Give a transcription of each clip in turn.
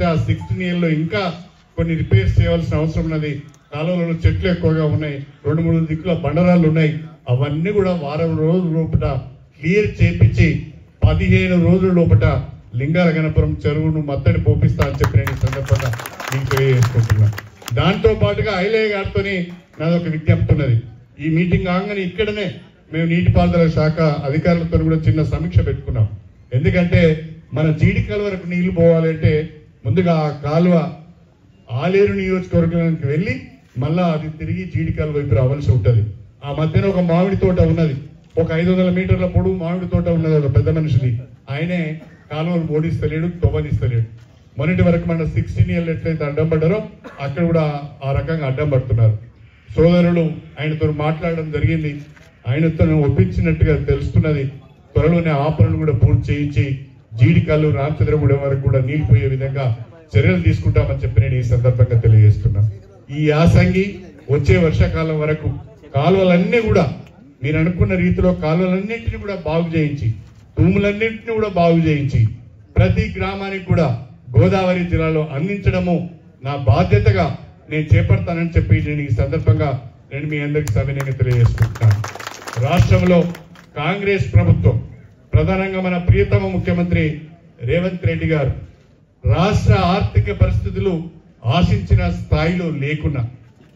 కాకపోతే ఆ 16 ఏళ్ళలో ఇంకా కొన్ని రిపేర్స్ చేయవలసిన అవసరం ఉన్నది. కాలువలలో చెట్లు ఎక్కువగా ఉన్నాయి, 2-3 దిక్కుల బండరాళ్ళు ఉన్నాయి. అవన్నీ కూడా వారం రోజుల లోపల క్లియర్ చేపించి 15 రోజుల లోపల లింగాల గణపురం చెరువును మత్తడి పోపిస్తా అని చెప్పి నేను ఈ సందర్భంగా మీకు తెలియజేసుకుంటున్నా. దాంతో పాటుగా ఐలయ్య గారితో నాదొక విజ్ఞప్తి ఉన్నది. ఈ మీటింగ్ కాగానే ఇక్కడనే మేము నీటిపారుదల శాఖ అధికారులతో కూడా చిన్న సమీక్ష పెట్టుకున్నాం. ఎందుకంటే మన జీడికల్ వరకు నీళ్లు పోవాలంటే ముందుగా ఆ కాలువ ఆలేరు నియోజకవర్గానికి వెళ్ళి మళ్ళా అది తిరిగి జీడికల్ వైపు రావాల్సి ఉంటుంది. ఆ మధ్యన ఒక మామిడి తోట ఉన్నది, ఒక 500 మీటర్ల పొడవు మామిడి తోట ఉన్నది, ఒక పెద్ద మనిషిది. ఆయనే కాలువలు ఓడిస్తలేడు, తొవ్వనిస్తలేడు. మొన్నటి వరకు మన 16 ఏళ్ళు ఎట్లయితే అడ్డం పడ్డారో అక్కడ కూడా ఆ రకంగా అడ్డం పడుతున్నారు. సోదరులు ఆయనతో మాట్లాడడం జరిగింది, ఆయనతో ఒప్పించినట్టుగా తెలుస్తున్నది. త్వరలోనే ఆ పనులు కూడా పూర్తి చేయించి జీడికల్లు రామచంద్రగూడెం వరకు కూడా నీళ్లు పోయే విధంగా చర్యలు తీసుకుంటామని చెప్పి నేను ఈ సందర్భంగా తెలియజేస్తున్నా. ఈ యాసంగి వచ్చే వర్షాకాలం వరకు కాలువలన్నీ కూడా మీరు అనుకున్న రీతిలో కాలువలన్నింటినీ కూడా బాగు చేయించి, తూములన్నింటినీ కూడా బాగు చేయించి ప్రతి గ్రామానికి కూడా గోదావరి జిల్లాలో అందించడము నా బాధ్యతగా నేను చేపడతానని చెప్పి నేను ఈ సందర్భంగా నేను మీ అందరికీ సవినయంగా తెలియజేసుకుంటున్నాను. రాష్ట్రంలో కాంగ్రెస్ ప్రభుత్వం, ప్రధానంగా మన ప్రియతమ ముఖ్యమంత్రి రేవంత్ రెడ్డి గారు రాష్ట్ర ఆర్థిక పరిస్థితులు ఆశించిన స్థాయిలో లేకున్నా,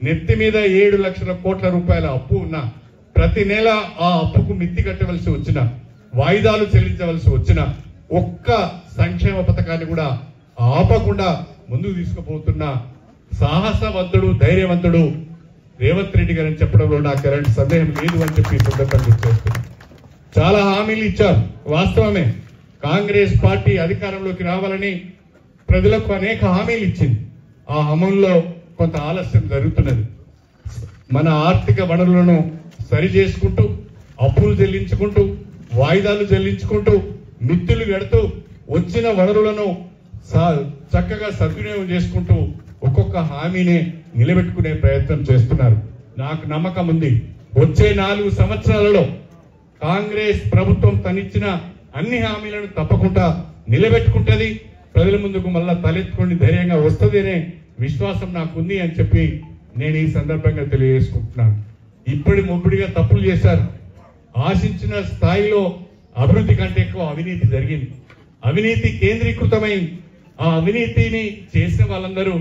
నెత్తి మీద 7 లక్షల కోట్ల రూపాయల అప్పు ఉన్నా, ప్రతి నెల ఆ అప్పుకు మిత్తి కట్టవలసి వచ్చిన, వాయిదాలు చెల్లించవలసి వచ్చిన, ఒక్క సంక్షేమ పథకాన్ని కూడా ఆపకుండా ముందుకు తీసుకుపోతున్న సాహసవంతుడు, ధైర్యవంతుడు రేవంత్ రెడ్డి గారని చెప్పడంలో నాకు ఎలాంటి సందేహం లేదు అని చెప్పి సందర్భంగా చేస్తున్నా. చాలా హామీలు ఇచ్చారు, వాస్తవమే. కాంగ్రెస్ పార్టీ అధికారంలోకి రావాలని ప్రజలకు అనేక హామీలు ఇచ్చింది. ఆ హామీల్లో కొంత ఆలస్యం జరుగుతున్నది. మన ఆర్థిక వనరులను సరి చేసుకుంటూ, అప్పులు చెల్లించుకుంటూ, వాయిదాలు చెల్లించుకుంటూ, మిత్తులు పెడుతూ వచ్చిన వనరులను చక్కగా సద్వినియోగం చేసుకుంటూ ఒక్కొక్క హామీని నిలబెట్టుకునే ప్రయత్నం చేస్తున్నారు. నాకు నమ్మకం ఉంది, వచ్చే 4 సంవత్సరాలలో కాంగ్రెస్ ప్రభుత్వం తనిచ్చిన అన్ని హామీలను తప్పకుండా నిలబెట్టుకుంటది. ప్రజల ముందుకు మళ్ళా తలెత్తుకొని ధైర్యంగా వస్తుంది అనే విశ్వాసం నాకుంది అని చెప్పి నేను ఈ సందర్భంగా తెలియజేసుకుంటున్నాను. ఇప్పటి ముప్పుడిగా తప్పులు చేశారు. ఆశించిన స్థాయిలో అభివృద్ధి కంటే ఎక్కువ అవినీతి జరిగింది, అవినీతి కేంద్రీకృతమైంది. ఆ అవినీతిని చేసిన వాళ్ళందరూ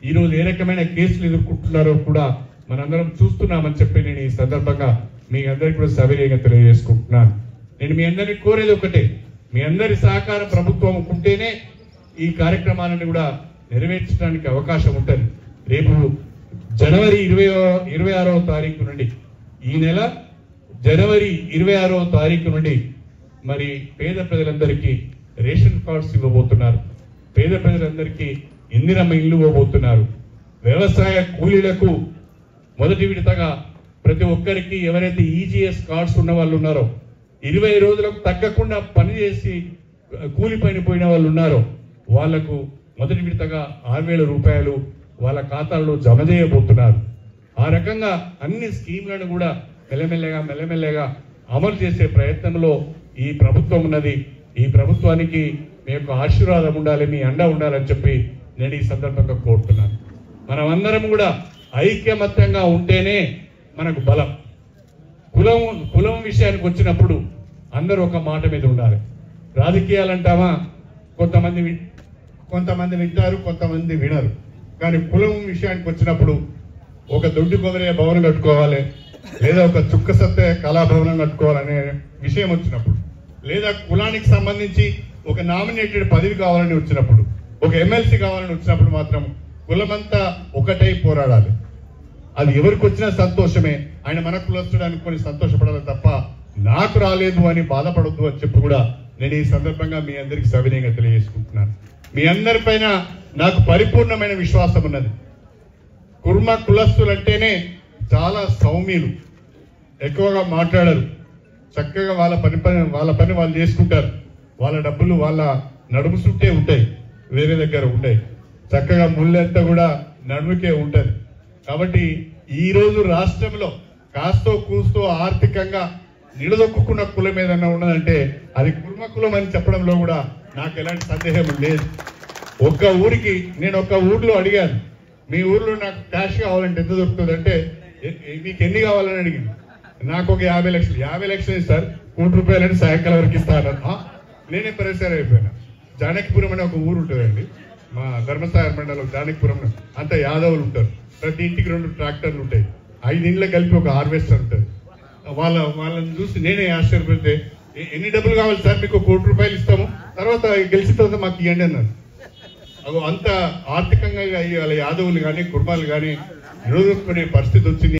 ఈరోజు ఏ రకమైన కేసులు ఎదుర్కొంటున్నారో కూడా మనందరం చూస్తున్నామని చెప్పి నేను ఈ సందర్భంగా మీ అందరికీ కూడా సవినయంగా తెలియజేసుకుంటున్నాను. నేను మీ అందరినీ కోరేది ఒకటే, మీ అందరి సహకార ప్రభుత్వం ఉంటేనే ఈ కార్యక్రమాలను కూడా నెరవేర్చడానికి అవకాశం ఉంటుంది. రేపు జనవరి 26వ తారీఖు నుండి, ఈ నెల జనవరి 26వ తారీఖు నుండి మరి పేద ప్రజలందరికీ రేషన్ కార్డ్స్ ఇవ్వబోతున్నారు. పేద ప్రజలందరికీ ఇందిరమ్మ ఇల్లు ఇవ్వబోతున్నారు. వ్యవసాయ కూలీలకు మొదటి విడతగా ప్రతి ఒక్కరికి ఎవరైతే ఈజీఎస్ కార్డ్స్ ఉన్న వాళ్ళు ఉన్నారో, 20 రోజులకు తగ్గకుండా పనిచేసి కూలి పని పోయిన వాళ్ళు ఉన్నారో వాళ్లకు మొదటి విడతగా 6,000 రూపాయలు వాళ్ళ ఖాతాల్లో జమ చేయబోతున్నారు. ఆ రకంగా అన్ని స్కీమ్లను కూడా మెల్లమెల్లగా అమలు చేసే ప్రయత్నంలో ఈ ప్రభుత్వం ఉన్నది. ఈ ప్రభుత్వానికి మీ యొక్క ఆశీర్వాదం ఉండాలి, మీ అండ ఉండాలని చెప్పి నేను ఈ సందర్భంగా కోరుతున్నాను. మనమందరం కూడా ఐక్యమత్యంగా ఉంటేనే మనకు బలం. కులం విషయానికి వచ్చినప్పుడు అందరూ ఒక మాట మీద ఉండాలి. రాజకీయాలంటామా కొంతమంది వింటారు, కొంతమంది వినరు. కానీ కులం విషయానికి వచ్చినప్పుడు ఒక దొడ్డి కొమరే భవనం కట్టుకోవాలి, లేదా ఒక చుక్క సత్తే కళాభవనం కట్టుకోవాలనే విషయం వచ్చినప్పుడు, లేదా కులానికి సంబంధించి ఒక నామినేటెడ్ పదవి కావాలని వచ్చినప్పుడు, ఒక ఎమ్మెల్సీ కావాలని వచ్చినప్పుడు మాత్రం కులమంతా ఒకటై పోరాడాలి. అది ఎవరికి వచ్చినా సంతోషమే. ఆయన మన కులస్తుడు అనుకొని సంతోషపడాలి తప్ప నాకు రాలేదు అని బాధపడద్దు అని చెప్పి కూడా నేను ఈ సందర్భంగా మీ అందరికీ సవినయంగా తెలియజేసుకుంటున్నాను. మీ అందరిపైన నాకు పరిపూర్ణమైన విశ్వాసం ఉన్నది. కుర్మ కులస్తులంటేనే చాలా సౌమ్యులు, ఎక్కువగా మాట్లాడరు, చక్కగా వాళ్ళ పని వాళ్ళు చేసుకుంటారు. వాళ్ళ డబ్బులు వాళ్ళ నడుము చుట్టే ఉంటాయి, వేరే దగ్గర ఉంటాయి. చక్కగా ముళ్ళంతా కూడా నడుముకే ఉంటది. కాబట్టి ఈ రోజు రాష్ట్రంలో కాస్తో కూస్తో ఆర్థికంగా నిలదొక్కున్న కులం ఏదన్నా ఉన్నదంటే అది కుర్మ కులం అని చెప్పడంలో కూడా నాకు ఎలాంటి సందేహం లేదు. ఒక్క ఊరికి నేను ఒక్క ఊర్లో అడిగాను, మీ ఊర్లో నాకు క్యాష్ కావాలంటే ఎంత దొరుకుతుంది అంటే మీకు ఎన్ని కావాలని అడిగింది. నాకు ఒక 50 లక్షలు. 50 లక్షలు సార్, ₹1 అంటే సాయంకాలం వరకు ఇస్తానన్నా. నేనే పరిసర అయిపోయినా. జానకిపురం అనే ఒక ఊరు ఉంటుందండి, మా ధర్మస్థాయ మండలం జానకిపురం. అంతా యాదవులు ఉంటారు. ప్రతి ఇంటికి 2 ట్రాక్టర్లు ఉంటాయి. 5 ఇండ్లకు కలిపి ఒక హార్వెస్టర్ ఉంటుంది. వాళ్ళని చూసి నేనే ఆశ్చర్యపోతే, ఎన్ని డబ్బులు కావాలి సార్, మీకు ₹1 ఇస్తాము, తర్వాత గెలిచిన తర్వాత మాకు ఇవ్వండి అన్నారు. అంత ఆర్థికంగా వాళ్ళ యాదవులు కానీ కుటుంబాలు కానీ నిరోధించుకునే పరిస్థితి వచ్చింది.